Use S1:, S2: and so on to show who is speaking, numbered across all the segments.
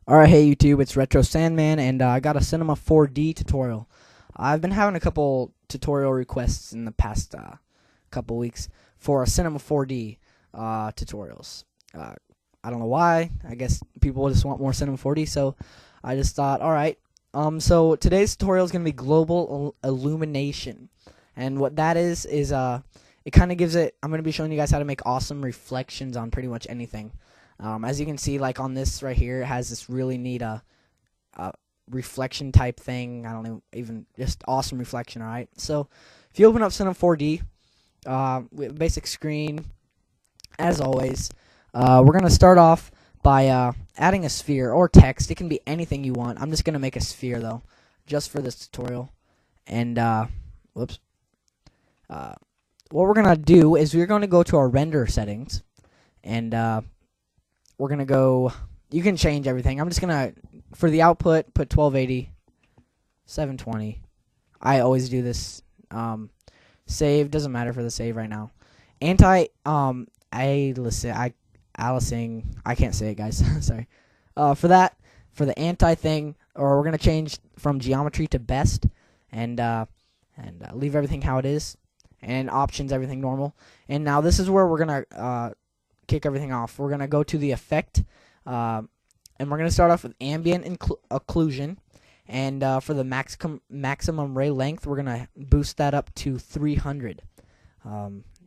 S1: Alright, hey YouTube, it's Retro Sandman, and I got a Cinema 4D tutorial. I've been having a couple tutorial requests in the past couple weeks for a Cinema 4D tutorials. I don't know why. I guess people just want more Cinema 4D, so I just thought, alright. So today's tutorial is going to be Global Illumination, and what that is it kind of gives it. I'm going to be showing you guys how to make awesome reflections on pretty much anything. As you can see, like on this right here, it has this really neat reflection type thing. I don't know, even just awesome reflection. All right. So if you open up Cinema 4D, with basic screen, as always, we're gonna start off by adding a sphere or text. It can be anything you want. I'm just gonna make a sphere though, just for this tutorial. And whoops. What we're gonna do is we're gonna go to our render settings, and we're going to go, you can change everything. I'm just going to, for the output, put 1280, 720. I always do this. Save, doesn't matter for the save right now. Aliasing, I can't say it, guys. Sorry. For that, for the anti thing, or we're going to change from geometry to best, and leave everything how it is, and options, everything normal. And now this is where we're going to kick everything off. We're going to go to the effect, and we're going to start off with ambient occlusion, and for the maximum ray length, we're going to boost that up to 300.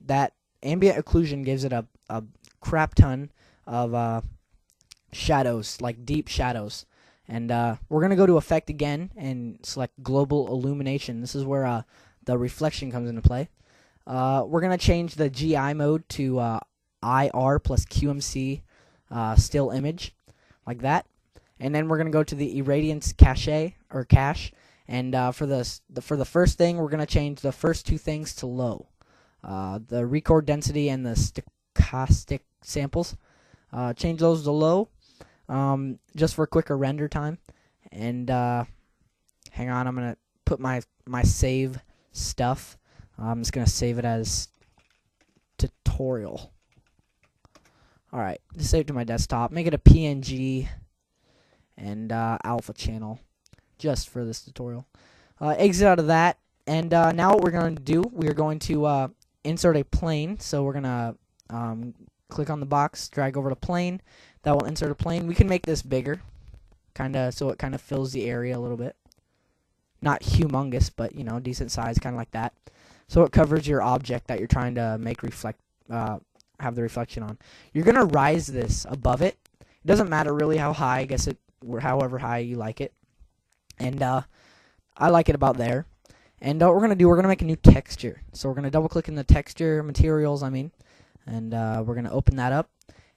S1: That ambient occlusion gives it a crap ton of shadows, like deep shadows. And we're going to go to effect again and select global illumination. This is where the reflection comes into play. We're going to change the GI mode to IR plus QMC still image, like that. And then we're going to go to the irradiance cache, and for the first thing, we're going to change the first two things to low. The record density and the stochastic samples, change those to low, just for quicker render time. And hang on, I'm going to put my save stuff. I'm just going to save it as tutorial. Alright, just save it to my desktop. Make it a PNG and alpha channel just for this tutorial. Exit out of that, and now what we're going to do, we're going to insert a plane. So we're going to click on the box, drag over to plane. That will insert a plane. We can make this bigger, so it kind of fills the area a little bit. Not humongous, but you know, decent size, kind of like that. So it covers your object that you're trying to make have the reflection on. You're gonna rise this above it. It doesn't matter really how high. I guess however high you like it. And I like it about there. And what we're gonna do, we're gonna make a new texture. So we're gonna double click in the texture materials. And we're gonna open that up,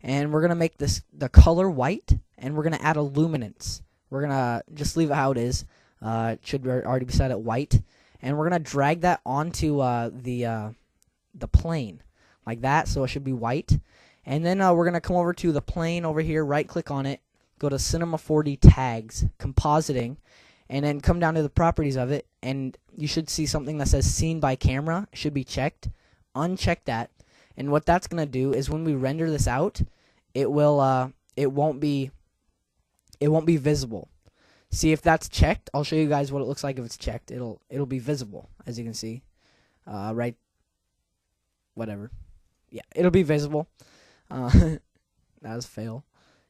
S1: and we're gonna make the color white, and we're gonna add a luminance. We're gonna just leave it how it is. It should already be set at white, and we're gonna drag that onto the plane. Like that, so it should be white. And then we're going to come over to the plane over here, right click on it, go to Cinema 4D tags, compositing, and then come down to the properties of it, and you should see something that says seen by camera. It should be checked. Uncheck that, and what that's going to do is when we render this out, it won't be visible. See if that's checked. I'll show you guys what it looks like if it's checked. It'll be visible, as you can see. Right, whatever. Yeah, it'll be visible. That was a fail.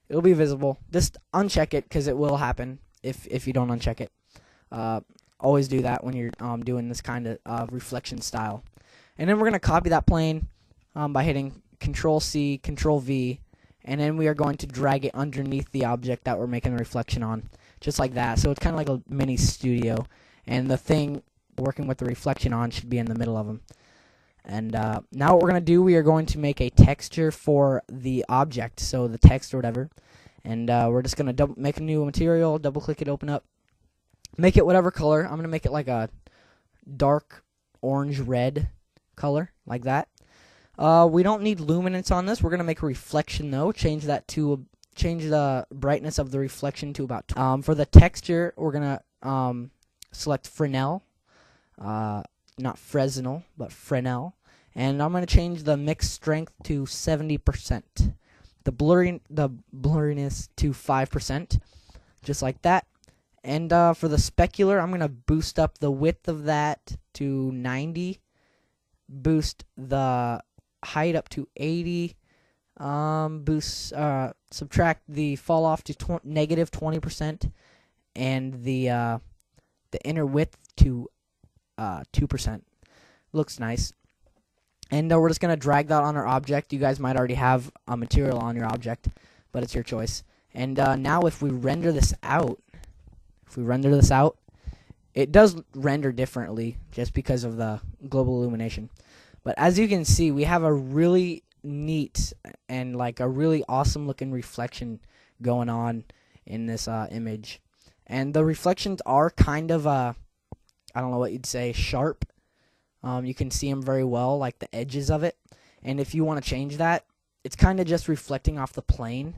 S1: It'll be visible. Just uncheck it, because it will happen if you don't uncheck it. Always do that when you're doing this kind of reflection style. And then we're going to copy that plane by hitting Control-C, Control-V, and then we are going to drag it underneath the object that we're making the reflection on, just like that. So it's kind of like a mini studio, and the thing working with the reflection on should be in the middle of them. And now what we're going to do, we are going to make a texture for the object, so the text or whatever. And we're just going to make a new material, double click it, open up. Make it whatever color. I'm going to make it like a dark orange-red color, like that. We don't need luminance on this. We're going to make a reflection, though. Change the brightness of the reflection to about for the texture, we're going to select Fresnel. Not Fresnel, but Fresnel. And I'm going to change the mix strength to 70%. The blurriness to 5%. just like that. And for the specular, I'm going to boost up the width of that to 90, boost the height up to 80, subtract the fall off to negative 20%, and the inner width to 2%. Looks nice. And we're just going to drag that on our object. You guys might already have a material on your object, but it's your choice. And now if we render this out, it does render differently just because of the global illumination. But as you can see, we have a really neat and like a really awesome looking reflection going on in this image. And the reflections are kind of, I don't know what you'd say, sharp. You can see them very well, like the edges of it. And if you want to change that, it's kind of just reflecting off the plane.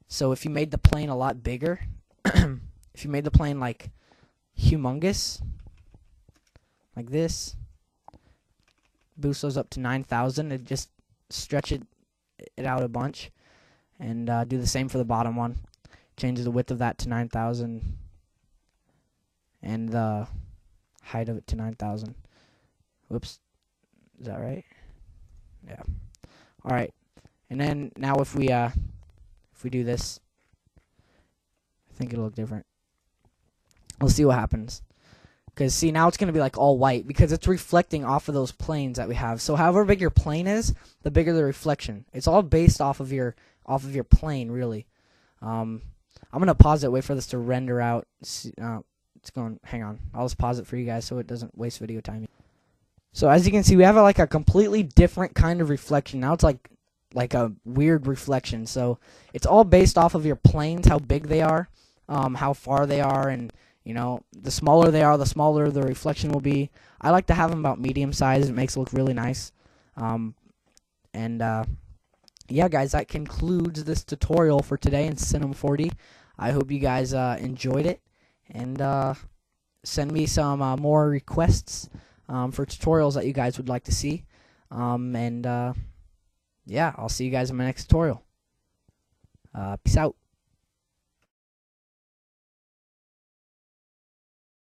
S1: So if you made the plane a lot bigger, if you made the plane like humongous, like this, boost those up to 9,000, and just stretch it out a bunch, and do the same for the bottom one. Change the width of that to 9,000, and the height of it to 9,000. Whoops, is that right? Yeah. All right, and then now if we do this, I think it'll look different. We'll see what happens. Because see, now it's going to be like all white because it's reflecting off of those planes that we have. So however big your plane is, the bigger the reflection. It's all based off of your plane, really. I'm going to pause it, wait for this to render out. It's going. Hang on. I'll just pause it for you guys so it doesn't waste video time. So as you can see, we have like a completely different kind of reflection. Now it's like a weird reflection. So it's all based off of your planes, how big they are, how far they are, and you know, the smaller they are, the smaller the reflection will be. I like to have them about medium size. It makes it look really nice. Yeah, guys, that concludes this tutorial for today in Cinema 4D. I hope you guys enjoyed it, and send me some more requests for tutorials that you guys would like to see. Yeah, I'll see you guys in my next tutorial. Peace out.